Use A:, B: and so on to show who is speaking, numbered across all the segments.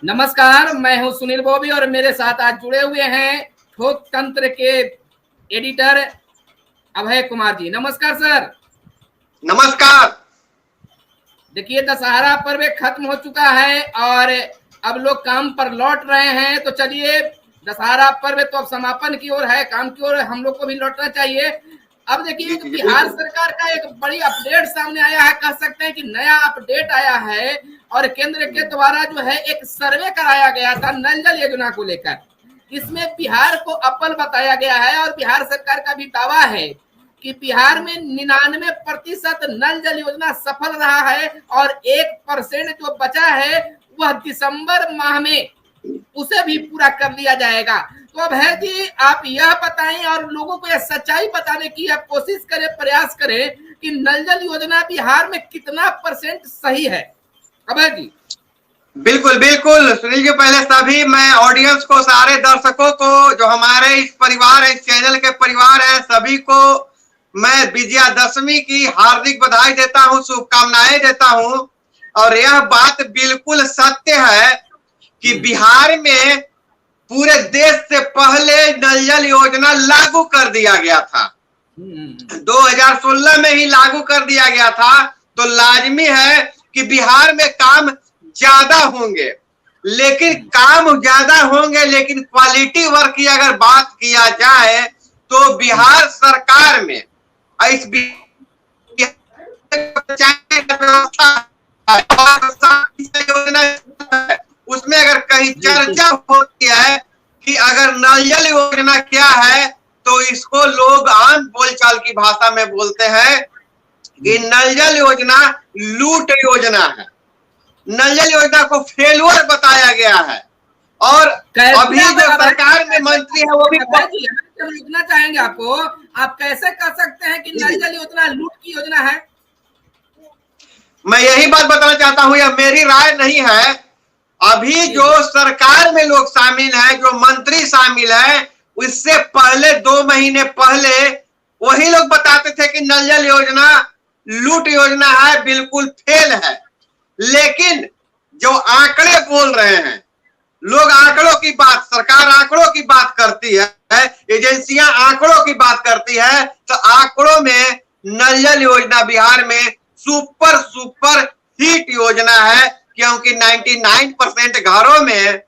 A: नमस्कार, मैं हूं सुनील बॉबी और मेरे साथ आज जुड़े हुए हैं ठोक तंत्र के एडिटर अभय कुमार जी। नमस्कार सर।
B: नमस्कार।
A: देखिए, दशहरा पर्व खत्म हो चुका है और अब लोग काम पर लौट रहे हैं, तो चलिए दशहरा पर्व तो अब समापन की ओर है, काम की ओर हम लोग को भी लौटना चाहिए। अब देखिए, बिहार सरकार का एक बड़ी अपडेट सामने आया है, कह सकते हैं कि नया अपडेट आया है और केंद्र के द्वारा जो है एक सर्वे कराया गया था नल जल योजना को लेकर। इसमें बिहार को अव्वल बताया गया है और बिहार सरकार का भी दावा है कि बिहार में 99% नल जल योजना सफल रहा है और 1% जो बचा है वह दिसंबर माह में उसे भी पूरा कर लिया जाएगा। तो अब है जी, आप यह बताएं और लोगों को यह सच्चाई बताने की आप कोशिश करें, प्रयास करें कि नल जल योजना बिहार में कितना % सही है। अब है जी।
B: बिल्कुल बिल्कुल सुनील जी, पहले सभी मैं ऑडियंस को, सारे दर्शकों को, जो हमारे इस परिवार है, इस चैनल के परिवार है, सभी को मैं विजयादशमी की हार्दिक बधाई देता हूं, शुभकामनाएं देता हूं। और यह बात बिल्कुल सत्य है कि बिहार में पूरे देश से पहले नल जल योजना लागू कर दिया गया था। 2016 में ही लागू कर दिया गया था। तो लाजमी है कि बिहार में काम ज्यादा होंगे, लेकिन क्वालिटी वर्क की अगर बात किया जाए तो बिहार सरकार में इस योजना उसमें अगर कहीं चर्चा होती है कि अगर नल जल योजना क्या है, तो इसको लोग आम बोलचाल की भाषा में बोलते हैं कि नल जल योजना लूट योजना है। नल जल योजना को फेलुअर बताया गया है। और अभी जो सरकार में मंत्री है वो भी
A: पूछना चाहेंगे आपको, आप कैसे कह सकते हैं कि नल जल योजना लूट की योजना है?
B: मैं यही बात बताना चाहता हूं, यह मेरी राय नहीं है। अभी जो सरकार में लोग शामिल हैं, जो मंत्री शामिल हैं, उससे पहले 2 महीने पहले वही लोग बताते थे कि नल जल योजना लूट योजना है, बिल्कुल फेल है। लेकिन जो आंकड़े बोल रहे हैं, लोग आंकड़ों की बात, सरकार आंकड़ों की बात करती है, एजेंसियां आंकड़ों की बात करती है, तो आंकड़ों में नल जल योजना बिहार में सुपर हिट योजना है, क्योंकि 99% घरों में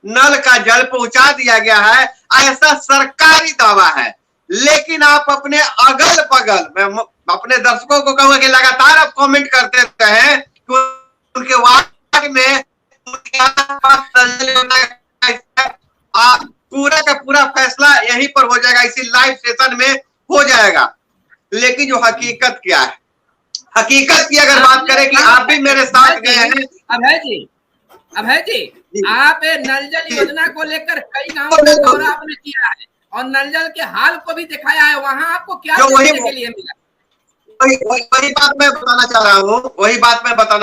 B: नल का जल पहुंचा दिया गया है, ऐसा सरकारी दावा है। लेकिन आप अपने अगल बगल, मैं अपने दर्शकों को कहूंगा कि लगातार आप कमेंट करते रहे उनके वार्ड में पूरा का पूरा फैसला यहीं पर हो जाएगा, इसी लाइव सेशन में हो जाएगा। लेकिन जो हकीकत क्या है, हकीकत की अगर बात करें कि आप भी मेरे साथ गए हैं।
A: अभय जी, आप नल जल योजना को लेकर कई गांवों का दौरा आपने किया है और नल जल के हाल को भी दिखाया है, वहां आपको क्या देखने के लिए मिला?
B: वही बात मैं बताना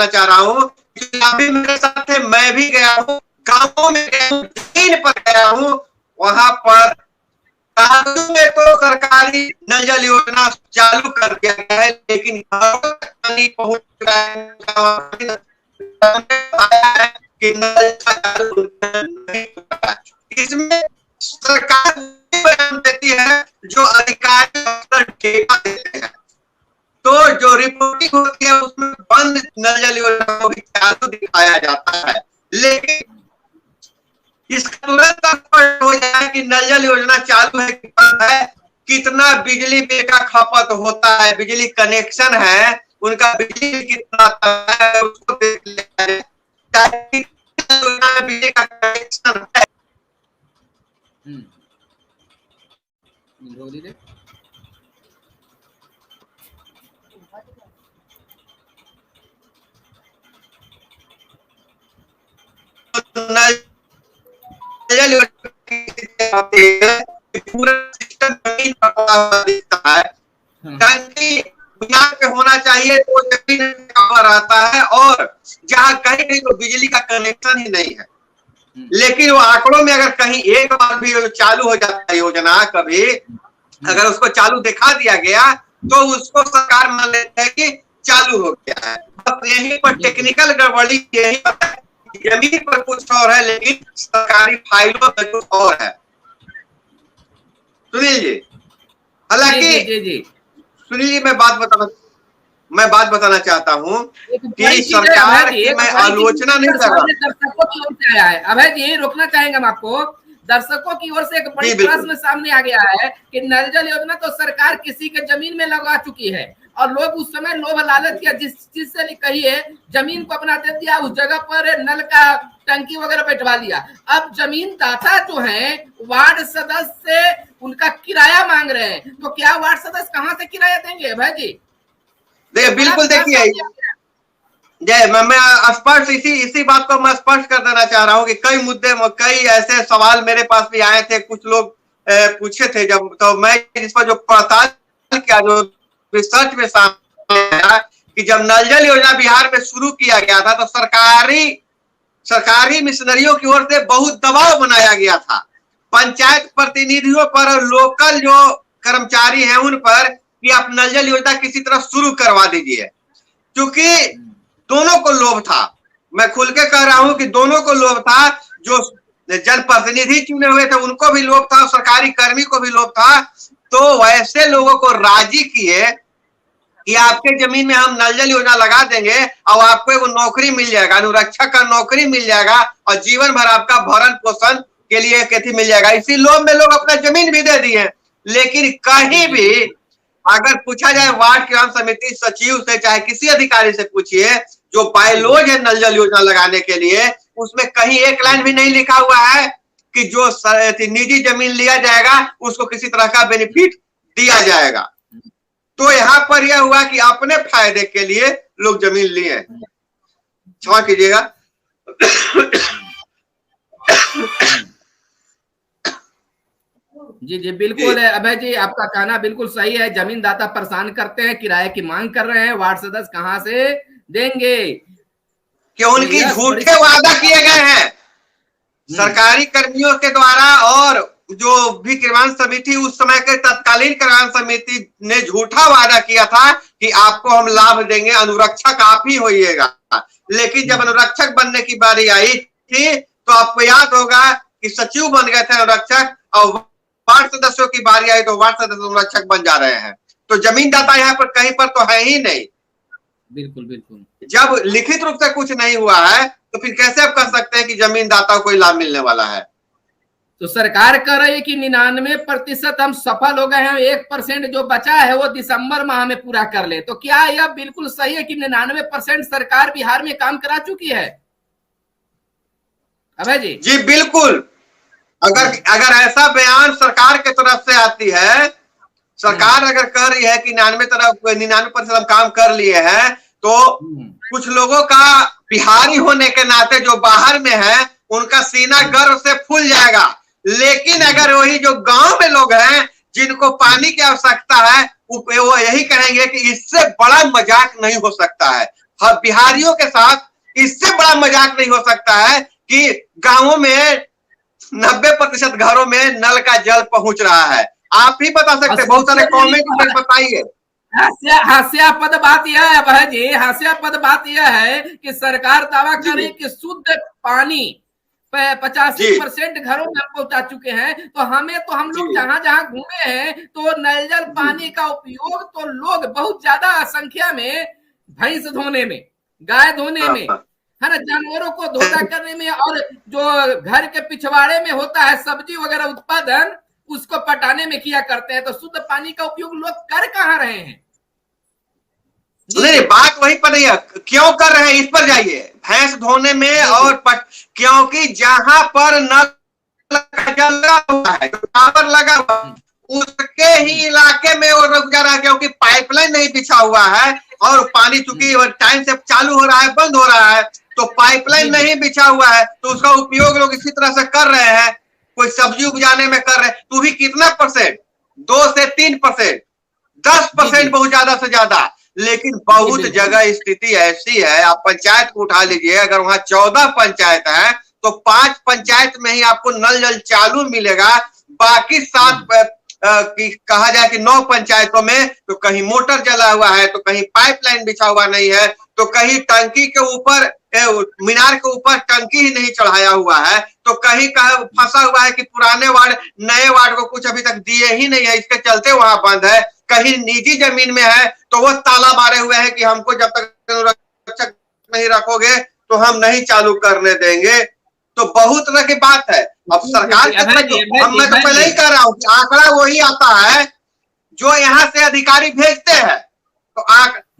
B: चाह रहा हूँ, आप भी मेरे साथ थे, मैं भी गया हूँ, गांवों में गया हूँ, जमीन पर गया हूँ। वहां पर में तो सरकारी नल जल योजना चालू कर दिया गया है, लेकिन पानी पहुंच रहा है कि नल चालू नहीं। इसमें सरकार बयान देती है, जो अधिकारी ठेका देते हैं, तो जो रिपोर्टिंग होती है उसमें बंद नल जल योजना को भी चालू दिखाया जाता है। लेकिन इसका तुरंत स्पष्ट हो जाए कि नल जल योजना चालू है कि बंद है, कितना बिजली बिल का खपत होता है, बिजली कनेक्शन है, उनका बिजली कितना है उसको देख लिया जाए, बिजली का कनेक्शन है। पूरा सिस्टम दिखता है, बुनियाद पे होना चाहिए तो जमीन रहता है, और जहां कहीं कहीं तो बिजली का कनेक्शन ही नहीं है। लेकिन वो आंकड़ों में अगर कहीं एक बार भी चालू हो जाता है योजना, कभी अगर उसको चालू दिखा दिया गया तो उसको सरकार मान लेते हैं कि चालू हो गया है। बस यहीं पर टेक्निकल गड़बड़ी यही जमीन पर कुछ और है, लेकिन सरकारी फाइलों में कुछ और है। सुनील जी, हालांकि सुनील जी, मैं बात बताना चाहता हूँ कि सरकार की मैं आलोचना नहीं कर रहा।
A: दर्शकों की ओर से आया है अभय जी, रोकना चाहेंगे हम आपको। दर्शकों की ओर से एक बड़ी प्रश्न सामने आ गया है कि नल जल योजना तो सरकार किसी के जमीन में लगा चुकी है और लोग उस समय लोभ लालच किया, जिस चीज से कहिए जमीन को अपना दे दिया, उस जगह पर नल का टंकी वगैरह बैठवा लिया। अब जमीन दाता जो है वार्ड सदस्य उनका किराया मांग रहे हैं, तो क्या वार्ड सदस्य कहाँ से किराया देंगे भाई जी?
B: बिल्कुल देखिए मैं स्पष्ट इसी बात को मैं स्पष्ट कर देना चाह रहा हूँ कि कई ऐसे सवाल मेरे पास भी आए थे, कुछ लोग पूछे थे जब, तो मैं इस पर जो पड़ताल किया, जो रिसर्च में सामने आया कि जब नल जल योजना बिहार में शुरू किया गया था तो सरकारी मिशनरियों की ओर से बहुत दबाव बनाया गया था पंचायत प्रतिनिधियों पर और लोकल जो कर्मचारी हैं उन पर कि आप नल जल योजना किसी तरह शुरू करवा दीजिए, क्योंकि दोनों को लोभ था। मैं खुल के कह रहा हूं कि दोनों को लोभ था, जो जनप्रतिनिधि चुने हुए थे उनको भी लोभ था, सरकारी कर्मी को भी लोभ था। तो वैसे लोगों को राजी किए कि आपके जमीन में हम नल जल योजना लगा देंगे और आपको एक नौकरी मिल जाएगा, अनुरक्षक का नौकरी मिल जाएगा और जीवन भर आपका भरण पोषण के लिए एक मिल जाएगा। इसी लोभ में लोग अपना जमीन भी दे दिए। लेकिन कहीं भी अगर पूछा जाए वार्ड ग्राम समिति सचिव से, चाहे किसी अधिकारी से पूछिए, जो बायलॉज है नल जल योजना लगाने के लिए, उसमें कहीं एक लाइन भी नहीं लिखा हुआ है कि जो निजी जमीन लिया जाएगा उसको किसी तरह का बेनिफिट दिया जाएगा। तो यहाँ पर यह हुआ कि अपने फायदे के लिए लोग जमीन लिए। क्षमा कीजिएगा।
A: जी बिल्कुल है अभय जी, आपका कहना बिल्कुल सही है। जमीनदाता परेशान करते हैं, किराए की मांग कर रहे हैं, वार्ड सदस्य कहां से देंगे?
B: कि उनकी झूठे वादा किए गए हैं सरकारी कर्मियों के द्वारा, और जो भी क्रियान्वयन समिति उस समय के तत्कालीन क्रियान्वयन समिति ने झूठा वादा किया था कि आपको हम लाभ देंगे, अनुरक्षक आप ही होइएगा। लेकिन जब अनुरक्षक बनने की बारी आई थी तो आपको याद होगा कि सचिव बन गए थे अनुरक्षक, और वार्ड सदस्यों की बारी आई तो वार्ड सदस्य अनुरक्षक बन जा रहे हैं। तो जमीनदाता यहाँ पर कहीं पर तो है ही नहीं।
A: बिल्कुल। जब
B: लिखित रूप से कुछ नहीं हुआ है तो फिर कैसे आप कह सकते हैं कि जमीनदाता को कोई लाभ मिलने वाला है?
A: तो सरकार कह रही है कि 99% हम सफल हो गए हैं, 1% जो बचा है वो दिसंबर माह में पूरा कर ले। तो क्या यह बिल्कुल सही है कि 99% सरकार बिहार में काम करा चुकी है अभय जी?
B: जी बिल्कुल। अगर ऐसा बयान सरकार की तरफ से आती है, सरकार अगर कह रही है कि 99% हम काम कर लिए हैं, तो कुछ लोगों का बिहारी होने के नाते जो बाहर में है उनका सीना गर्व से फूल जाएगा। लेकिन अगर वही जो गांव में लोग हैं जिनको पानी की आवश्यकता है, वो यही कहेंगे कि इससे बड़ा मजाक नहीं हो सकता है। बिहारियों के साथ इससे बड़ा मजाक नहीं हो सकता है कि गांवों में 90% घरों में नल का जल पहुंच रहा है। आप ही बता सकते हैं, बहुत सारे कमेंट में बताइए।
A: हास्यास्पद बात यह है भाई जी, हास्यास्पद बात यह है कि सरकार दावा करे कि शुद्ध पानी 85% घरों में पहुंचा चुके हैं। तो हम लोग जहां घूमे हैं तो नल जल पानी का उपयोग तो लोग बहुत ज्यादा संख्या में भैंस धोने में, गाय धोने में, है ना, जानवरों को धोता करने में, और जो घर के पिछवाड़े में होता है सब्जी वगैरह उत्पादन, उसको पटाने में किया करते हैं। तो शुद्ध पानी का उपयोग लोग कर कहाँ रहे हैं?
B: नहीं, बात वही पर नहीं है, क्यों कर रहे हैं इस पर जाइए। भैंस धोने में और क्योंकि जहां पर नल का जल लगा हुआ है, टावर लगा हुआ, उसके ही इलाके में वो रुक जा रहा है, क्योंकि पाइपलाइन नहीं बिछा हुआ है और पानी चूंकि टाइम से चालू हो रहा है, बंद हो रहा है, तो पाइपलाइन नहीं बिछा हुआ है, तो उसका उपयोग लोग इसी तरह से कर रहे हैं। कोई सब्जी उपजाने में कर रहे हैं, तो भी कितना परसेंट, 2 से 3%, 10% बहुत ज्यादा से ज्यादा। लेकिन बहुत जगह स्थिति ऐसी है, आप पंचायत को उठा लीजिए, अगर वहां 14 पंचायत है तो 5 पंचायत में ही आपको नल जल चालू मिलेगा। बाकी 7 कहा जाए कि 9 पंचायतों में तो कहीं मोटर जला हुआ है, तो कहीं पाइपलाइन बिछा हुआ नहीं है, तो कहीं टंकी के ऊपर मीनार के ऊपर टंकी ही नहीं चढ़ाया हुआ है, तो कहीं फंसा हुआ है कि पुराने वार्ड नए वार्ड को कुछ अभी तक दिए ही नहीं है, इसके चलते वहां बंद है। कहीं निजी जमीन में है तो वो ताला मारे हुए है कि हमको जब तक अनुरक्षक नहीं रखोगे तो हम नहीं चालू करने देंगे। तो बहुत तरह की बात है। अब सरकार के मैं तो पहले ही कह रहा हूँ कि आंकड़ा वही आता है जो यहाँ से अधिकारी भेजते हैं। तो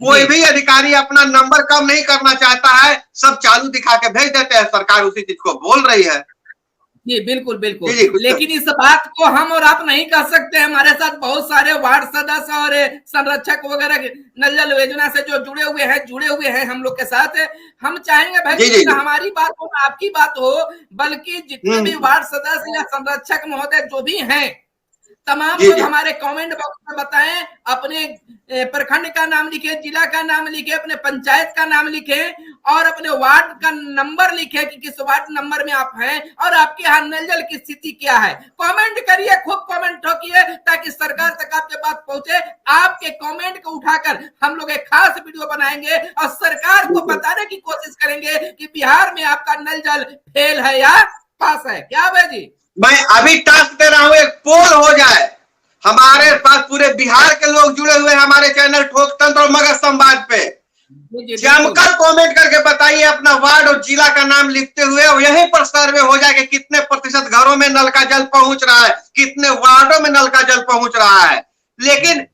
B: कोई भी अधिकारी अपना नंबर कम नहीं करना चाहता है, सब चालू दिखा के भेज देते हैं, सरकार उसी चीज को बोल रही है।
A: जी बिल्कुल बिल्कुल। लेकिन इस बात को हम और आप नहीं कर सकते। हमारे साथ बहुत सारे वार्ड सदस्य और संरक्षक वगैरह नल जल योजना से जो जुड़े हुए हैं हम लोग के साथ। हम चाहेंगे भाई हमारी बात हो ना आपकी बात हो, बल्कि जितने भी वार्ड सदस्य या संरक्षक महोदय जो भी हैं, तमाम लोग हमारे कमेंट बॉक्स में बताएं, अपने प्रखंड का नाम लिखे, जिला का नाम लिखे, अपने पंचायत का नाम लिखे और अपने वार्ड का नंबर लिखे कि किस वार्ड नंबर में आप हैं और आपके यहाँ नल जल की स्थिति क्या है। कमेंट करिए, खूब कमेंट ठोकिए ताकि सरकार तक आपके बात पहुंचे। आपके कमेंट को उठाकर हम लोग एक खास वीडियो बनाएंगे और सरकार को बताने की कोशिश करेंगे कि बिहार में आपका नल जल फेल है या पास है। क्या भाई जी?
B: मैं अभी टास्क दे रहा हूं, एक पोल हो जाए, हमारे पास पूरे बिहार के लोग जुड़े हुए हैं हमारे चैनल ठोक तंत्र और मगध संवाद पे। जमकर कमेंट करके बताइए अपना वार्ड और जिला का नाम लिखते हुए, और यहीं पर सर्वे हो जाए कि कितने प्रतिशत घरों में नल का जल पहुंच रहा है, कितने वार्डों में नल का जल पहुंच रहा है। लेकिन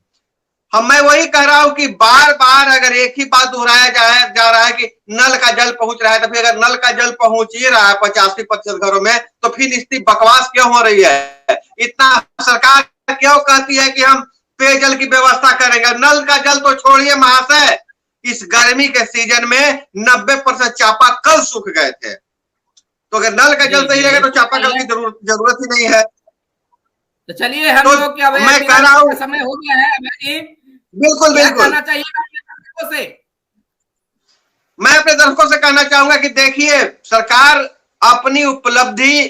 B: मैं वही कह रहा हूं कि बार बार अगर एक ही बात दोहराया जा रहा है कि नल का जल पहुंच रहा है, तो फिर अगर नल का जल पहुंच ही रहा है 85% घरों में, तो फिर इतनी बकवास क्यों हो रही है? इतना सरकार क्यों कहती है कि हम पेयजल की व्यवस्था करेंगे? नल का जल तो छोड़िए महाशय, इस गर्मी के सीजन में 90% चापाकल सूख गए थे। तो अगर नल का जल सही रहेगा तो चापाकल की जरूरत ही नहीं है।
A: तो चलिए हम लोग क्या
B: मैं कह रहा हूँ
A: समय हो गया है।
B: बिल्कुल बिल्कुल
A: कहना चाहिए दर्शकों से?
B: मैं अपने दर्शकों से कहना चाहूंगा कि देखिए, सरकार अपनी उपलब्धि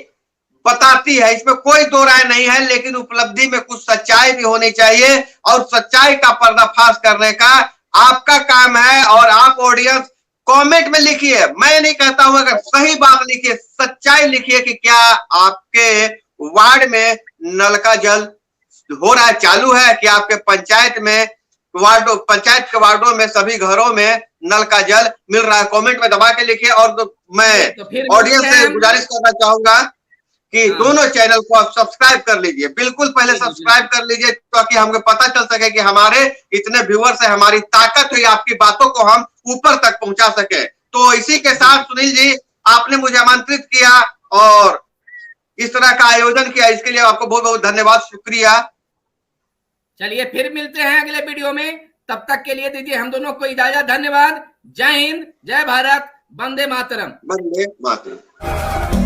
B: बताती है, इसमें कोई दो राय नहीं है, लेकिन उपलब्धि में कुछ सच्चाई भी होनी चाहिए और सच्चाई का पर्दाफाश करने का आपका काम है। और आप ऑडियंस कमेंट में लिखिए, मैं नहीं कहता हूं, अगर सही बात लिखिए, सच्चाई लिखिए कि क्या आपके वार्ड में नल का जल हो रहा है, चालू है, कि आपके पंचायत में पंचायत के वार्डों में सभी घरों में नल का जल मिल रहा है। कमेंट में दबा के लिखिए। और मैं ऑडियंस से गुजारिश करना चाहूंगा कि दोनों चैनल को आप सब्सक्राइब कर लीजिए, बिल्कुल पहले सब्सक्राइब कर लीजिए, ताकि हमको पता चल सके कि हमारे इतने व्यूअर्स है, हमारी ताकत हुई आपकी बातों को हम ऊपर तक पहुंचा सके। तो इसी के साथ सुनील जी, आपने मुझे आमंत्रित किया और इस तरह का आयोजन किया, इसके लिए आपको बहुत बहुत धन्यवाद, शुक्रिया।
A: चलिए फिर मिलते हैं अगले वीडियो में, तब तक के लिए दीजिए हम दोनों को इजाजत। धन्यवाद। जय हिंद, जय भारत, वंदे मातरम।
B: वंदे मातरम।